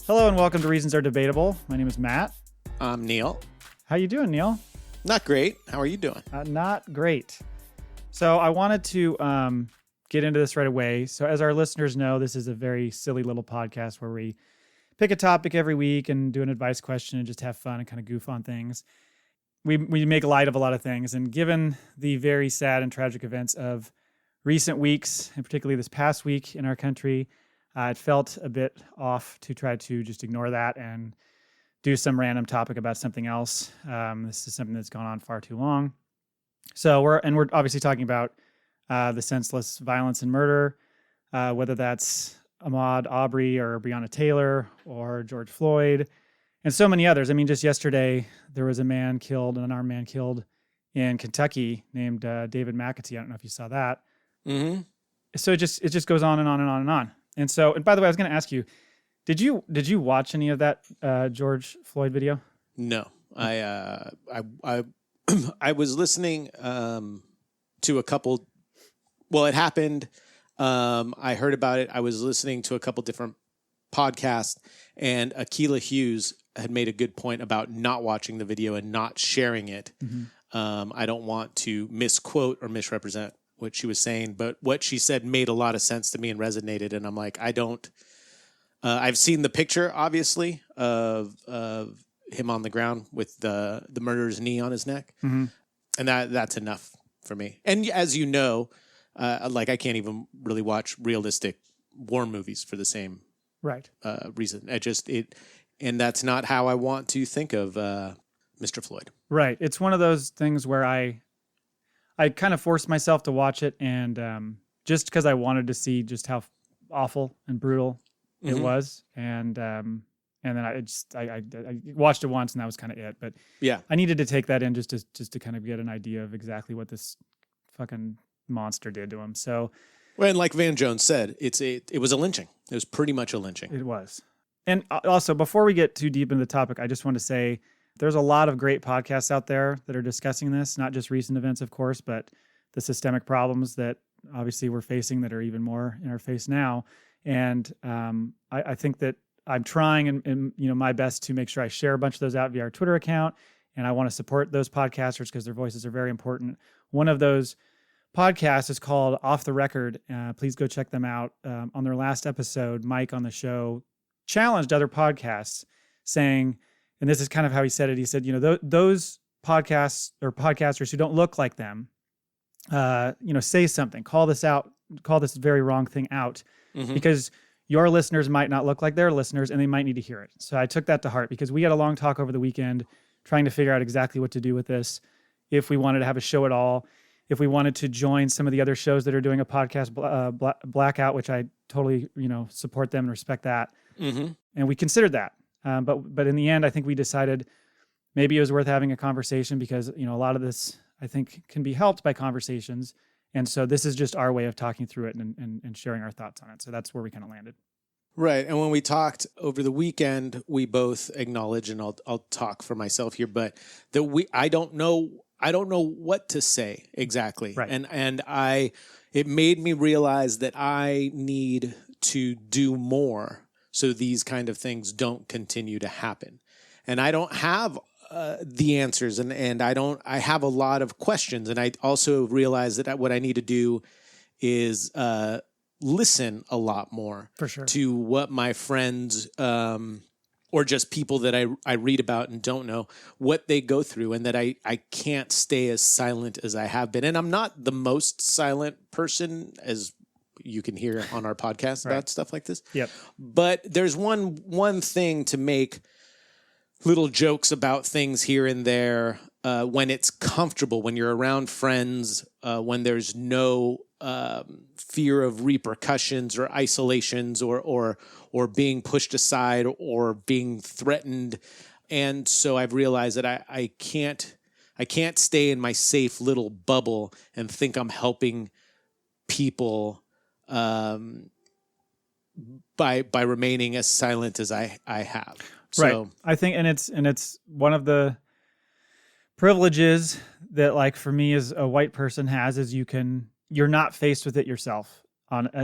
Hello and welcome to Reasons Are Debatable. My name is Matt. I'm Neil. How you doing, Neil? Not great. How are you doing? Not great. So I wanted to get into this right away. So as our listeners know, this is a very silly little podcast where we pick a topic every week and do an advice question and just have fun and kind of goof on things. We make light of a lot of things. And given the very sad and tragic events of recent weeks, and particularly this past week in our country, it felt a bit off to try to just ignore that and do some random topic about something else. This is something that's gone on far too long. So we're obviously talking about the senseless violence and murder, whether that's Ahmaud Arbery or Breonna Taylor or George Floyd, and so many others. I mean, just yesterday there was an unarmed man killed in Kentucky named David McAtee. I don't know if you saw that. Mm-hmm. So it just goes on and on and on and on. And so, and by the way, I was going to ask you, did you watch any of that George Floyd video? No, I was listening to a couple. Well, it happened. I heard about it. I was listening to a couple different podcasts, and Akilah Hughes had made a good point about not watching the video and not sharing it. Mm-hmm. I don't want to misquote or misrepresent what she was saying, but what she said made a lot of sense to me and resonated. And I'm like, I've seen the picture, obviously, of him on the ground with the murderer's knee on his neck. Mm-hmm. And that's enough for me. And as you know, I can't even really watch realistic war movies for the same reason. And that's not how I want to think of Mr. Floyd. Right. It's one of those things where I kind of forced myself to watch it, and just because I wanted to see just how awful and brutal it mm-hmm. was, and then I watched it once, and that was kind of it. But yeah, I needed to take that in just to kind of get an idea of exactly what this fucking monster did to him. So, well, and like Van Jones said, it was a lynching. It was pretty much a lynching. It was. And also, before we get too deep into the topic, I just want to say, there's a lot of great podcasts out there that are discussing this, not just recent events, of course, but the systemic problems that obviously we're facing that are even more in our face now. And I think that I'm trying and my best to make sure I share a bunch of those out via our Twitter account. And I want to support those podcasters because their voices are very important. One of those podcasts is called Off the Record. Please go check them out. On their last episode, Mike on the show challenged other podcasts saying, and this is kind of how he said it. He said, those podcasts or podcasters who don't look like them, say something, call this out, call this very wrong thing out, mm-hmm. because your listeners might not look like their listeners and they might need to hear it. So I took that to heart because we had a long talk over the weekend trying to figure out exactly what to do with this. If we wanted to have a show at all, if we wanted to join some of the other shows that are doing a podcast blackout, which I totally, support them and respect that. Mm-hmm. And we considered that. But in the end, I think we decided maybe it was worth having a conversation because, a lot of this, I think, can be helped by conversations. And so this is just our way of talking through it and sharing our thoughts on it. So that's where we kind of landed. Right. And when we talked over the weekend, we both acknowledged, and I'll talk for myself here, but that I don't know what to say exactly. Right. And it made me realize that I need to do more so these kind of things don't continue to happen. And I don't have the answers, and I have a lot of questions. And I also realize that what I need to do is listen a lot more for sure to what my friends or just people that I read about and don't know what they go through, and that I can't stay as silent as I have been. And I'm not the most silent person, as you can hear on our podcast about stuff like this. Yep. But there's one thing to make little jokes about things here and there when it's comfortable, when you're around friends, when there's no fear of repercussions or isolations or being pushed aside or being threatened. And so I've realized that I can't stay in my safe little bubble and think I'm helping people by remaining as silent as I have. So, right. I think, and it's one of the privileges that, like, for me as a white person has, is you're not faced with it yourself.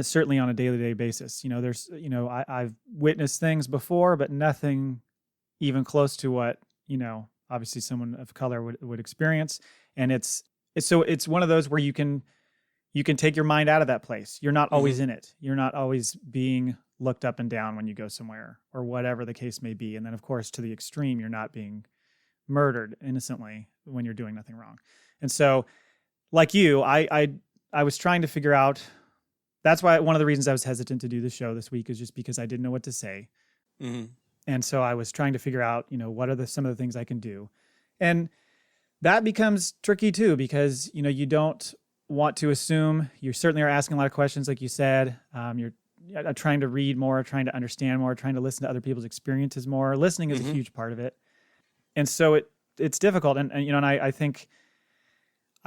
certainly on a day-to-day basis. There's, I've witnessed things before, but nothing even close to what, obviously someone of color would experience. And it's one of those where you can take your mind out of that place. You're not always in it. You're not always being looked up and down when you go somewhere or whatever the case may be. And then of course, to the extreme, you're not being murdered innocently when you're doing nothing wrong. And so like you, I was trying to figure out, that's why one of the reasons I was hesitant to do the show this week is just because I didn't know what to say. Mm-hmm. And so I was trying to figure out, what are some of the things I can do? And that becomes tricky too, because, you don't want to assume. You certainly are asking a lot of questions, like you said. You're trying to read more, trying to understand more, trying to listen to other people's experiences more. Listening is a huge part of it. And so it's difficult. And I think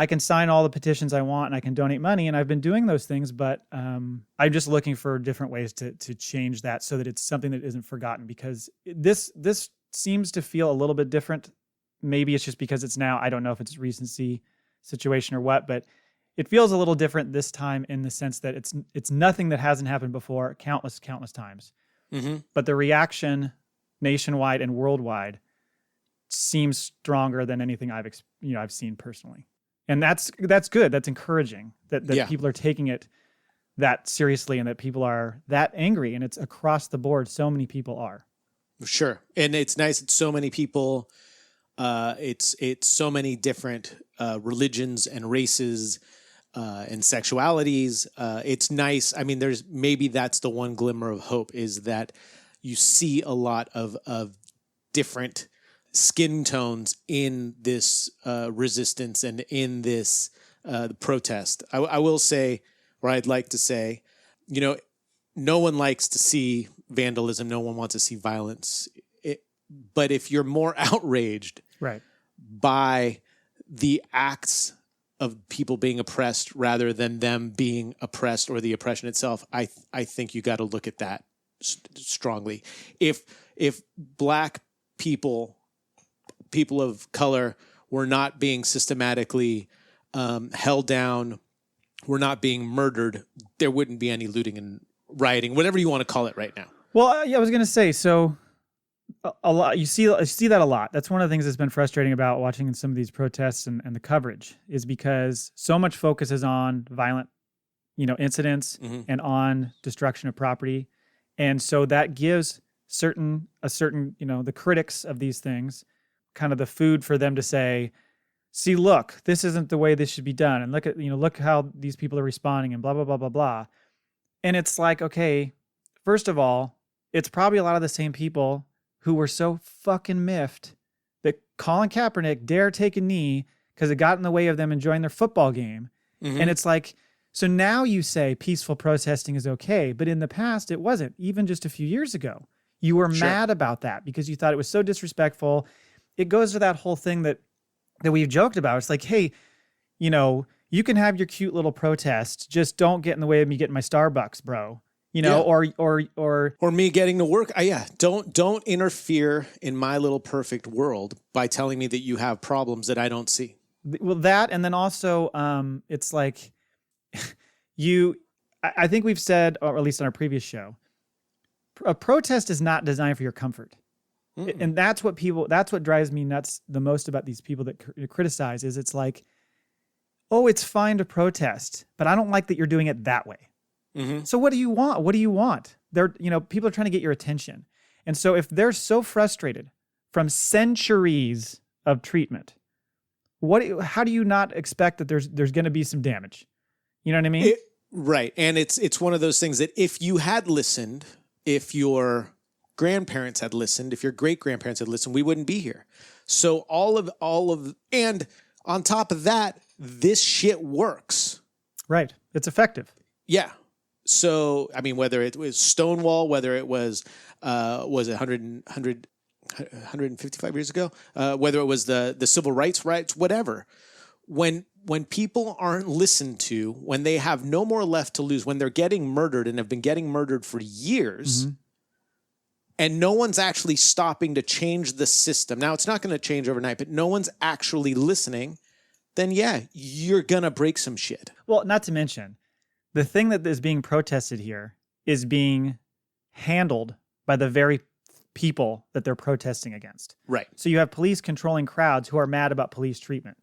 I can sign all the petitions I want and I can donate money, and I've been doing those things, but I'm just looking for different ways to change that so that it's something that isn't forgotten, because this seems to feel a little bit different. Maybe it's just because it's now, I don't know if it's a recency situation or what, but it feels a little different this time in the sense that it's nothing that hasn't happened before countless times. Mm-hmm. But the reaction nationwide and worldwide seems stronger than anything I've seen personally. And that's good. That's encouraging that people are taking it that seriously and that people are that angry, and it's across the board. So many people are. Sure. And it's nice that so many people, it's so many different religions and races and sexualities. It's nice. I mean, that's the one glimmer of hope, is that you see a lot of different skin tones in this resistance and in this protest. I will say, or I'd like to say, no one likes to see vandalism. No one wants to see violence. But if you're more outraged right by the acts of people being oppressed rather than them being oppressed or the oppression itself, I think you got to look at that strongly. If Black people of color were not being systematically held down, were not being murdered, there wouldn't be any looting and rioting, whatever you want to call it right now. Well, yeah, I was going to say, so a lot, you see that a lot. That's one of the things that's been frustrating about watching some of these protests and the coverage, is because so much focus is on violent, incidents and on destruction of property. And so that gives a certain, the critics of these things kind of the food for them to say, see, look, this isn't the way this should be done. And look how these people are responding and blah, blah, blah, blah, blah. And it's like, okay, first of all, it's probably a lot of the same people who were so fucking miffed that Colin Kaepernick dare take a knee because it got in the way of them enjoying their football game. Mm-hmm. And it's like, so now you say peaceful protesting is okay, but in the past it wasn't. Even just a few years ago, you were mad about that because you thought it was so disrespectful. It goes to that whole thing that we've joked about. It's like, hey, you can have your cute little protest, just don't get in the way of me getting my Starbucks, bro. Or me getting to work. Don't interfere in my little perfect world by telling me that you have problems that I don't see. Well, that, and then also, it's like I think we've said, or at least on our previous show, a protest is not designed for your comfort. Mm-mm. And that's what drives me nuts the most about these people that criticize, is it's like, oh, it's fine to protest, but I don't like that you're doing it that way. Mm-hmm. So what do you want? What do you want? People are trying to get your attention. And so if they're so frustrated from centuries of treatment, how do you not expect that there's going to be some damage? You know what I mean? Right. And it's one of those things that if you had listened, if your grandparents had listened, if your great grandparents had listened, we wouldn't be here. So all of, and on top of that, this shit works. Right. It's effective. Yeah. So, I mean, whether it was Stonewall, whether it was it 155 years ago, whether it was the civil rights, whatever, when people aren't listened to, when they have no more left to lose, when they're getting murdered and have been getting murdered for years, mm-hmm. and no one's actually stopping to change the system. Now, it's not going to change overnight, but no one's actually listening, then yeah, you're going to break some shit. Well, not to mention, the thing that is being protested here is being handled by the very people that they're protesting against. Right. So you have police controlling crowds who are mad about police treatment.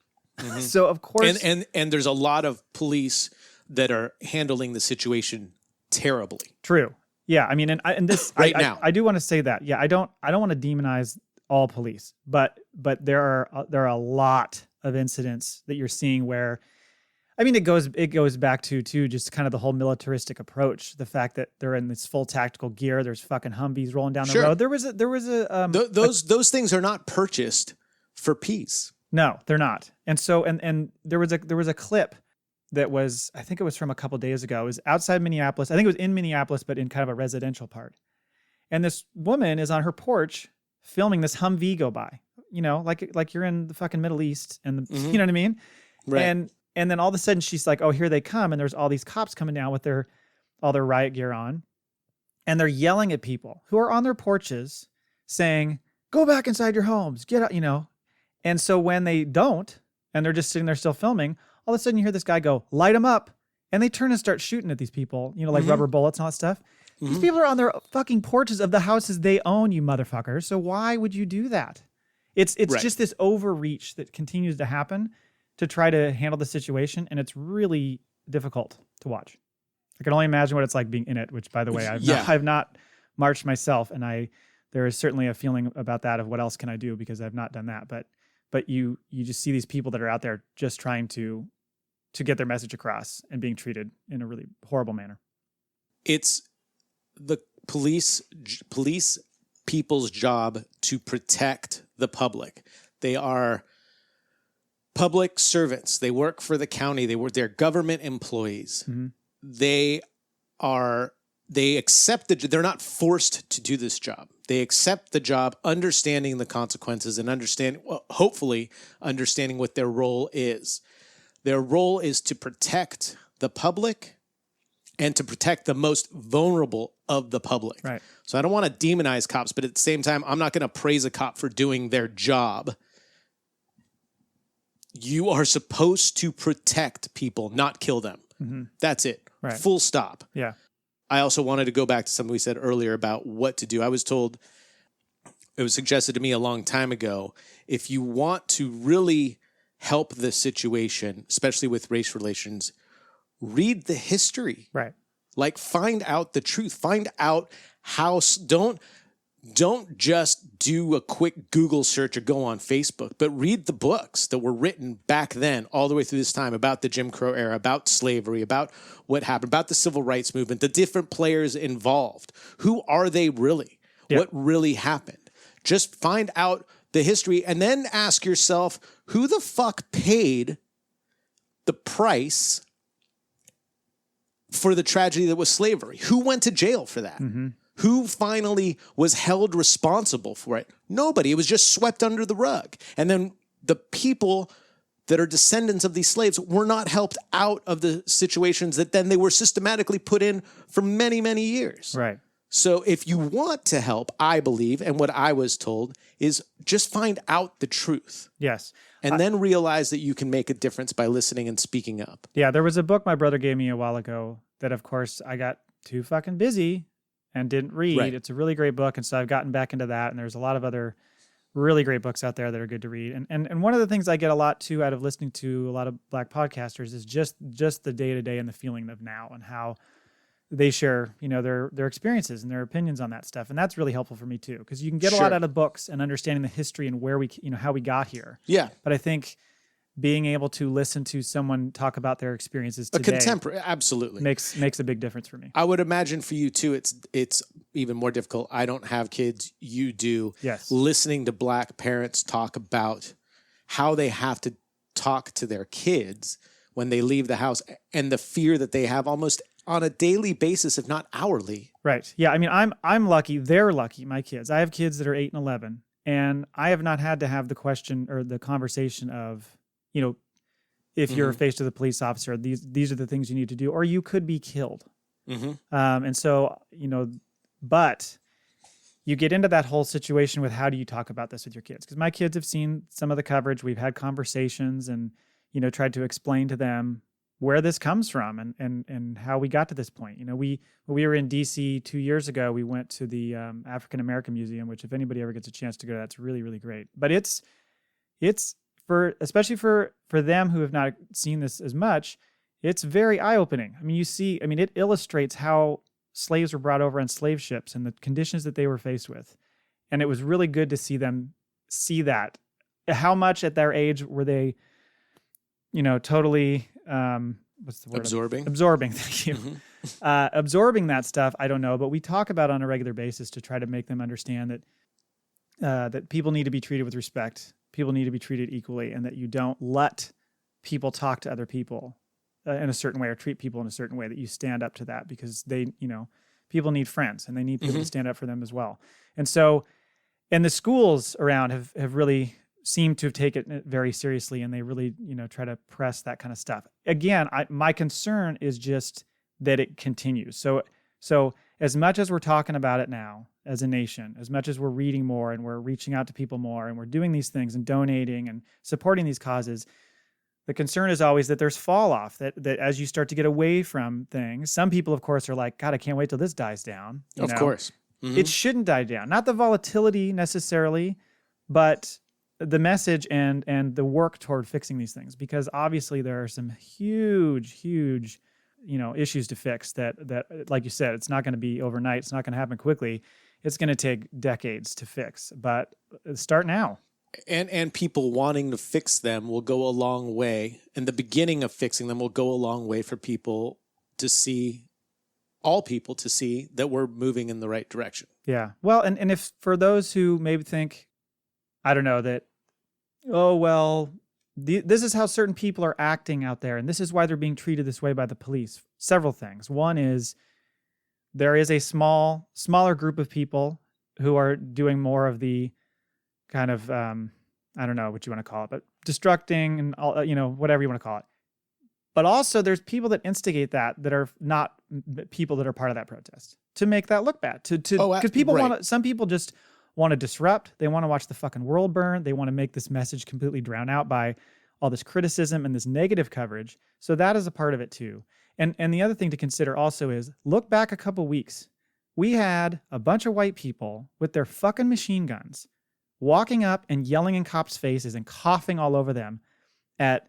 So of course, And there's a lot of police that are handling the situation terribly. true. Yeah, I mean, and this now. I do want to say that. Yeah, I don't want to demonize all police, but there are a lot of incidents that you're seeing where, I mean, it goes back to just kind of the whole militaristic approach. The fact that they're in this full tactical gear. There's fucking Humvees rolling down the Sure. road. There was a Those things are not purchased for peace. No, they're not. And so and there was a clip that was, I think it was from a couple days ago. It was outside Minneapolis. I think it was in Minneapolis, but in kind of a residential part. And this woman is on her porch filming this Humvee go by. You know, like you're in the fucking Middle East, and you know what I mean? Right. And then all of a sudden she's like, "Oh, here they come!" And there's all these cops coming down with all their riot gear on, and they're yelling at people who are on their porches, saying, "Go back inside your homes, get out," you know. And so when they don't, and they're just sitting there still filming, all of a sudden you hear this guy go, "Light them up," and they turn and start shooting at these people, you know, like rubber bullets and all that stuff. These people are on their fucking porches of the houses they own, you motherfuckers. So why would you do that? It's Right. just this overreach that continues to happen to try to handle the situation, and it's really difficult to watch. I can only imagine what it's like being in it, which, by the way, I've not marched myself, and there is certainly a feeling about that of what else can I do, because I've not done that. But you just see these people that are out there just trying to get their message across and being treated in a really horrible manner. It's the police people's job to protect the public. They are public servants. They work for the county. They're government employees. Mm-hmm. They accept they're not forced to do this job. They accept the job, understanding the consequences and hopefully understanding what their role is. Their role is to protect the public and to protect the most vulnerable of the public. Right. So I don't want to demonize cops, but at the same time, I'm not going to praise a cop for doing their job. You are supposed to protect people, not kill them. Mm-hmm. That's it. Right. Full stop. Yeah. I also wanted to go back to something we said earlier about what to do. I was told, it was suggested to me a long time ago, if you want to really help the situation, especially with race relations, read the history. Right. Like, find out the truth. Find out how. Don't just do a quick Google search or go on Facebook, but read the books that were written back then, all the way through this time, about the Jim Crow era, about slavery, about what happened, about the civil rights movement, the different players involved. Who are they really? Yeah. What really happened? Just find out the history and then ask yourself, who the fuck paid the price for the tragedy that was slavery? Who went to jail for that? Mm-hmm. Who finally was held responsible for it? Nobody. It was just swept under the rug. And then the people that are descendants of these slaves were not helped out of the situations that then they were systematically put in for many, many years. Right. So if you want to help, I believe, and what I was told is just find out the truth. Yes. And then realize that you can make a difference by listening and speaking up. Yeah, there was a book my brother gave me a while ago that, of course, I got too fucking busy and didn't read. Right. It's a really great book, and so I've gotten back into that, and there's a lot of other really great books out there that are good to read. And one of the things I get a lot, too, out of listening to a lot of Black podcasters is just the day-to-day and the feeling of now and how they share, you know, their experiences and their opinions on that stuff. And that's really helpful for me, too, because you can get a lot out of books and understanding the history and where how we got here. Yeah. But I think being able to listen to someone talk about their experiences today, A contemporary, absolutely. makes a big difference for me. I would imagine for you too, it's even more difficult. I don't have kids. You do. Yes. Listening to Black parents talk about how they have to talk to their kids when they leave the house and the fear that they have almost on a daily basis, if not hourly. Right. Yeah. I mean, I'm lucky. They're lucky. My kids. I have kids that are 8 and 11, and I have not had to have the question or the conversation of, you know, if you're faced with a police officer, these are the things you need to do, or you could be killed. Mm-hmm. And so, you know, but you get into that whole situation with how do you talk about this with your kids? Because my kids have seen some of the coverage. We've had conversations and, you know, tried to explain to them, where this comes from and how we got to this point. You know, when we were in DC 2 years ago, we went to the African American Museum, which if anybody ever gets a chance to go, that's really, really great. But it's especially for them who have not seen this as much, it's very eye-opening. I mean, it illustrates how slaves were brought over on slave ships and the conditions that they were faced with. And it was really good to see them see that. How much at their age were they, totally, what's the word? Absorbing, thank you. Mm-hmm. Absorbing that stuff, I don't know, but we talk about it on a regular basis to try to make them understand that people need to be treated with respect. People need to be treated equally, and that you don't let people talk to other people in a certain way or treat people in a certain way, that you stand up to that, because people need friends and they need people mm-hmm. to stand up for them as well. And so, and the schools around have really seemed to have taken it very seriously, and they really, try to press that kind of stuff. Again, my concern is just that it continues. So as much as we're talking about it now as a nation, as much as we're reading more and we're reaching out to people more and we're doing these things and donating and supporting these causes, the concern is always that there's fall off, that as you start to get away from things, some people, of course, are like, God, I can't wait till this dies down. Of course. Mm-hmm. It shouldn't die down. Not the volatility necessarily, but the message and the work toward fixing these things, because obviously there are some huge issues to fix that like you said, it's not going to be overnight. It's not going to happen quickly. It's going to take decades to fix, but start now. And people wanting to fix them will go a long way. And the beginning of fixing them will go a long way for people to see, all people to see that we're moving in the right direction. Yeah. Well, and if for those who maybe think, I don't know, that, this is how certain people are acting out there, and this is why they're being treated this way by the police. Several things. One is there is a smaller group of people who are doing more of the kind of, I don't know what you want to call it, but destructing and all, whatever you want to call it. But also there's people that instigate that are not people that are part of that protest, to make that look bad. Because people right. Some people just want to disrupt. They want to watch the fucking world burn. They want to make this message completely drown out by all this criticism and this negative coverage. So that is a part of it too. And the other thing to consider also is, look back a couple weeks. We had a bunch of white people with their fucking machine guns walking up and yelling in cops' faces and coughing all over them at,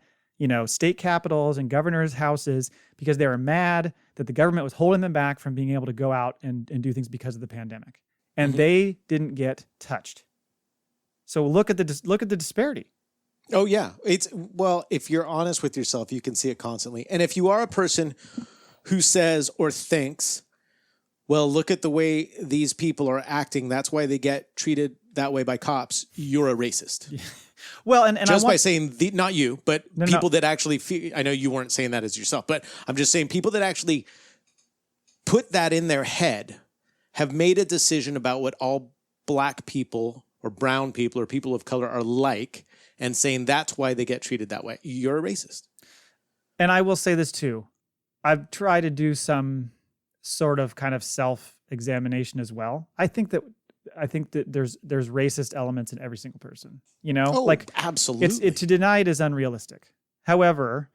state capitals and governors' houses, because they were mad that the government was holding them back from being able to go out and do things because of the pandemic. And mm-hmm. they didn't get touched. So look at the disparity. Oh yeah. If you're honest with yourself, you can see it constantly. And if you are a person who says or thinks, well, look at the way these people are acting, that's why they get treated that way by cops, you're a racist. Yeah. Well, and just by saying not you, but people that actually feel, I know you weren't saying that as yourself, but I'm just saying people that actually put that in their head have made a decision about what all black people or brown people or people of color are like, and saying that's why they get treated that way. You're a racist. And I will say this too. I've tried to do some sort of kind of self-examination as well. I think that there's racist elements in every single person, absolutely. To deny it is unrealistic. However,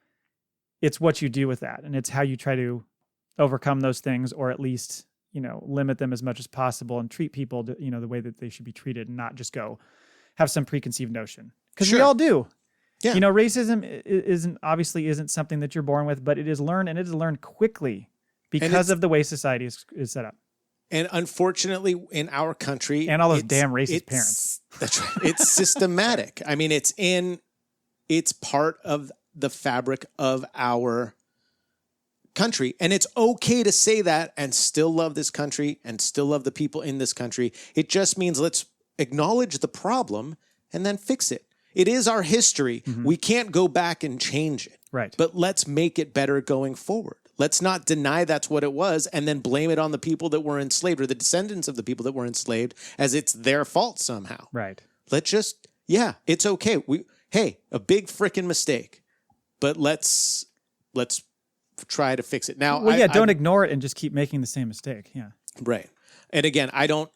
it's what you do with that, and it's how you try to overcome those things, or at least, limit them as much as possible, and treat people, the way that they should be treated, and not just go have some preconceived notion. Because we all do. Yeah. Racism isn't something that you're born with, but it is learned, and it is learned quickly because of the way society is set up. And unfortunately, in our country, and all those damn racist parents. That's right. It's systematic. I mean, it's part of the fabric of our country. And it's okay to say that and still love this country and still love the people in this country. It just means let's acknowledge the problem and then fix it. It is our history. Mm-hmm. We can't go back and change it. Right. But let's make it better going forward. Let's not deny that's what it was and then blame it on the people that were enslaved, or the descendants of the people that were enslaved, as it's their fault somehow. Right. Let's just, it's okay. A big freaking mistake, but let's try to fix it. Now, don't ignore it and just keep making the same mistake. Yeah. Right. And again,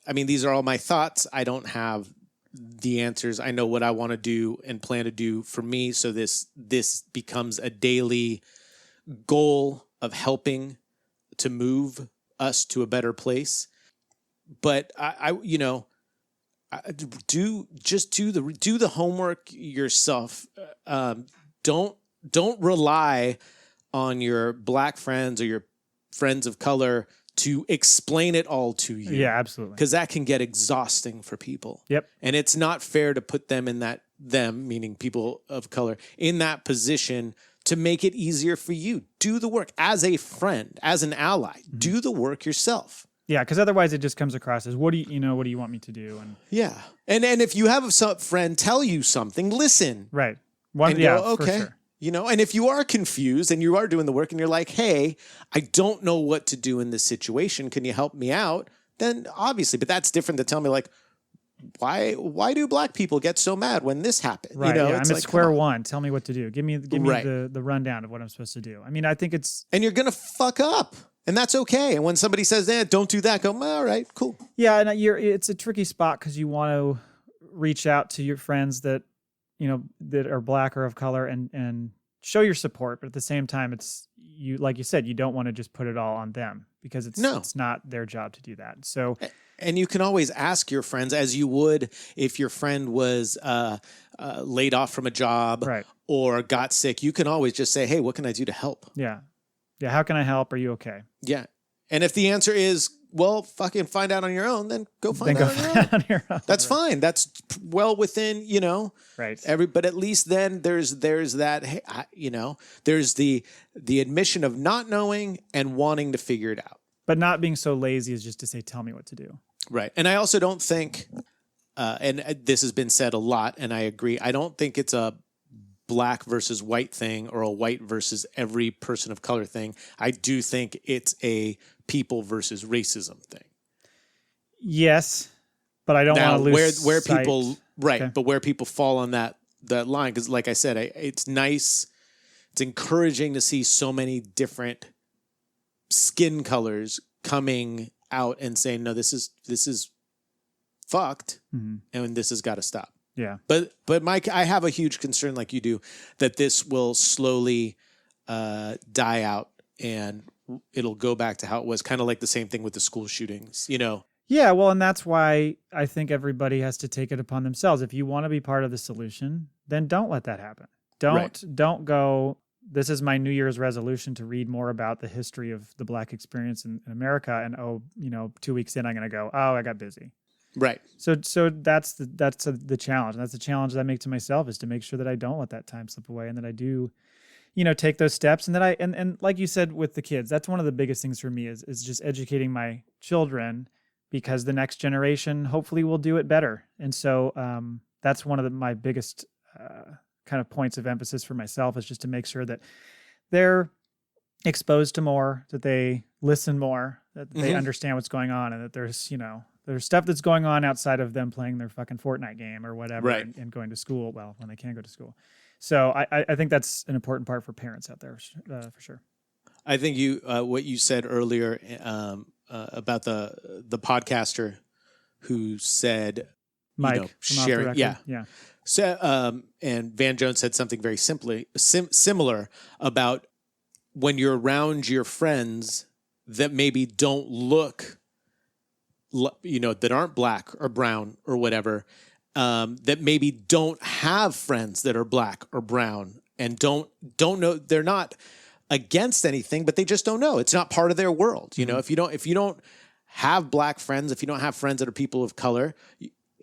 these are all my thoughts. I don't have the answers. I know what I want to do and plan to do for me. So this becomes a daily goal of helping to move us to a better place. But do the homework yourself. Don't rely on your black friends or your friends of color to explain it all to you. Yeah, absolutely. Because that can get exhausting for people. Yep. And it's not fair to put them in that, them, meaning people of color, in that position to make it easier for you. Do the work as a friend, as an ally. Mm-hmm. Do the work yourself. Yeah, because otherwise it just comes across as what do you want me to do? And Yeah. And if you have a friend tell you something, listen. right. And Yeah, go, okay. for sure. And if you are confused and you are doing the work and you're like, hey, I don't know what to do in this situation. Can you help me out? Then obviously, but that's different than telling me like, why do black people get so mad when this happened? Right. Yeah, it's I'm at like, square one. Tell me what to do. Give me Right. the rundown of what I'm supposed to do. I mean, I think it's And you're going to fuck up. And that's okay. And when somebody says, don't do that, go, all right, cool. yeah, and it's a tricky spot because you want to reach out to your friends that that are black or of color and show your support, but at the same time, it's like you said, you don't want to just put it all on them because it's not their job to do that. So, and you can always ask your friends, as you would if your friend was laid off from a job right. or got sick. You can always just say, hey, what can I do to help? Yeah. How can I help? Are you okay? Yeah. And if the answer is, well, fucking find out on your own, then go find out on your own. That's fine. That's well within, right. but at least then there's that, hey, there's the admission of not knowing and wanting to figure it out. But not being so lazy as just to say, tell me what to do. Right. And I also don't think, and this has been said a lot, and I agree, I don't think it's a black versus white thing or a white versus every person of color thing. I do think it's a people versus racism thing. Yes, but I don't want to lose where sight. people right, Okay. but where people fall on that line, because like I said, it's nice, it's encouraging to see so many different skin colors coming out and saying, no, this is fucked, Mm-hmm. and this has got to stop. Yeah. But Mike, I have a huge concern, like you do, that this will slowly die out and it'll go back to how it was, kind of like the same thing with the school shootings, Yeah, well, and that's why I think everybody has to take it upon themselves. If you want to be part of the solution, then don't let that happen. Don't go, this is my New Year's resolution to read more about the history of the Black experience in America. And, 2 weeks in, I'm going to go, I got busy. Right. So that's the challenge. And that's the challenge that I make to myself, is to make sure that I don't let that time slip away and that I do, take those steps. And that and like you said with the kids, that's one of the biggest things for me is just educating my children, because the next generation hopefully will do it better. And so that's one of my biggest kind of points of emphasis for myself, is just to make sure that they're exposed to more, that they listen more, that they understand what's going on, and that there's stuff that's going on outside of them playing their fucking Fortnite game or whatever, right, and going to school. Well, when they can go to school. So I think that's an important part for parents out there, for sure. I think what you said earlier about the podcaster who said, Mike, from Off the sharing, Record. yeah. So, and Van Jones said something very similar about when you're around your friends that maybe don't look, that aren't black or brown or whatever, that maybe don't have friends that are black or brown and don't know, they're not against anything, but they just don't know. It's not part of their world. If you don't have black friends, if you don't have friends that are people of color,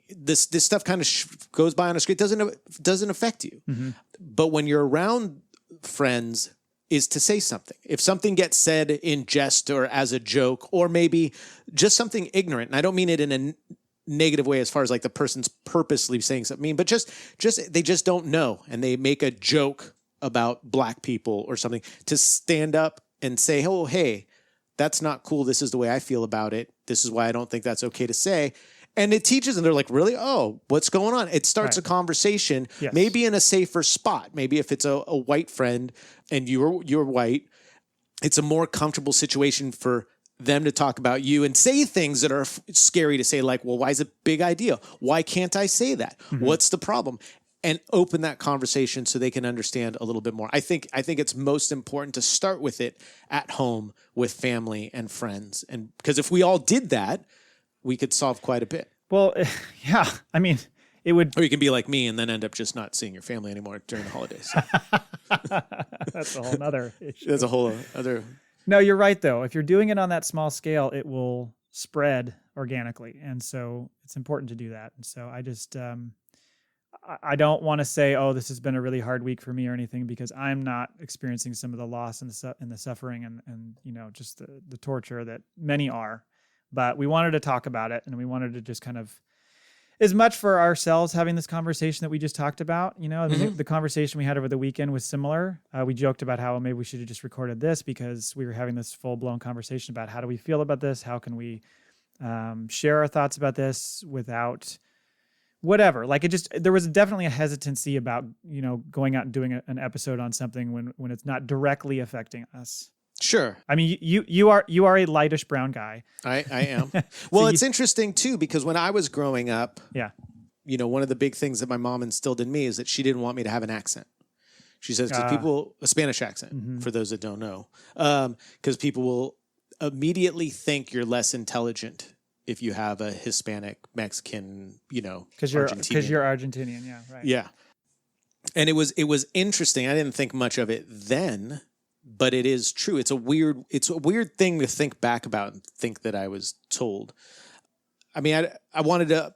this stuff kind of goes by on a screen. It doesn't affect you. Mm-hmm. But when you're around friends, is to say something. If something gets said in jest or as a joke, or maybe just something ignorant, and I don't mean it in a negative way as far as like the person's purposely saying something mean, but just they just don't know, and they make a joke about black people or something, to stand up and say, oh, hey, that's not cool. This is the way I feel about it. This is why I don't think that's okay to say. And it teaches them, they're like, really? Oh, what's going on? It starts a conversation, yes, maybe in a safer spot. Maybe if it's a white friend and you're white, it's a more comfortable situation for them to talk about you and say things that are scary to say, like, well, why is it a big idea? Why can't I say that? Mm-hmm. What's the problem? and open that conversation so they can understand a little bit more. I think it's most important to start with it at home with family and friends. And because if we all did that, we could solve quite a bit. Well, yeah, I mean, it would. Or you can be like me and then end up just not seeing your family anymore during the holidays. That's a whole nother issue. That's a whole other. No, you're right, though. If you're doing it on that small scale, it will spread organically. And so it's important to do that. And so I just, I don't want to say, oh, this has been a really hard week for me or anything, because I'm not experiencing some of the loss and the suffering and just the torture that many are. But we wanted to talk about it, and we wanted to just kind of, as much for ourselves having this conversation that we just talked about. The conversation we had over the weekend was similar. We joked about how maybe we should have just recorded this because we were having this full-blown conversation about how do we feel about this? How can we share our thoughts about this without whatever? Like, there was definitely a hesitancy about, going out and doing an episode on something when it's not directly affecting us. Sure. I mean, you are a lightish brown guy. I am. Well, it's interesting too, because when I was growing up, yeah, one of the big things that my mom instilled in me is that she didn't want me to have an accent. She says, because people, a Spanish accent, for those that don't know, because people will immediately think you're less intelligent if you have a Hispanic, Mexican, because you're Argentinian. Yeah. Right. Yeah. And it was interesting. I didn't think much of it then, but it is true. It's a weird thing to think back about and think that I was told. I mean, I wanted to,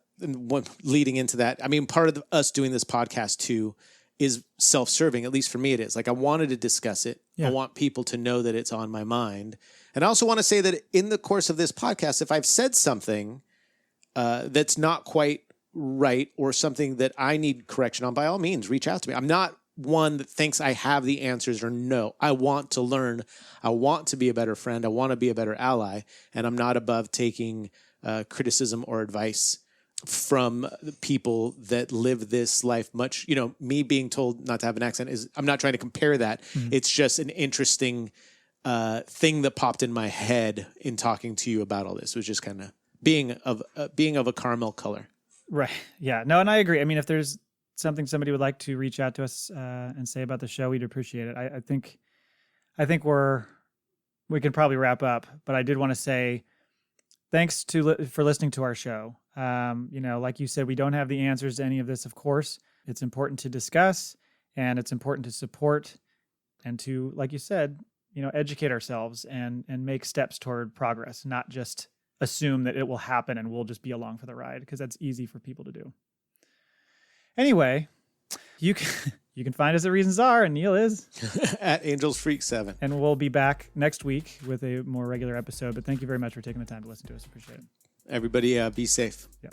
leading into that, I mean, part of us doing this podcast too is self-serving. At least for me, it is. Like, I wanted to discuss it. Yeah. I want people to know that it's on my mind. And I also want to say that in the course of this podcast, if I've said something that's not quite right or something that I need correction on, by all means, reach out to me. I'm not one that thinks I have the answers or no. I want to learn. I want to be a better friend. I want to be a better ally. And I'm not above taking criticism or advice from people that live this life much, me being told not to have an accent I'm not trying to compare that. Mm-hmm. It's just an interesting thing that popped in my head in talking to you about all this. It was just kind of being of a caramel color. Right. Yeah. No, and I agree. I mean, if there's something somebody would like to reach out to us and say about the show, we'd appreciate it. I think we can probably wrap up, but I did want to say thanks for listening to our show. Like you said, we don't have the answers to any of this, of course. It's important to discuss, and it's important to support and to, like you said, educate ourselves and make steps toward progress, not just assume that it will happen and we'll just be along for the ride, because that's easy for people to do. Anyway, you can find us at Reasons Are, and Neil is at Angels Freak 7. And we'll be back next week with a more regular episode. But thank you very much for taking the time to listen to us. Appreciate it. Everybody be safe. Yeah.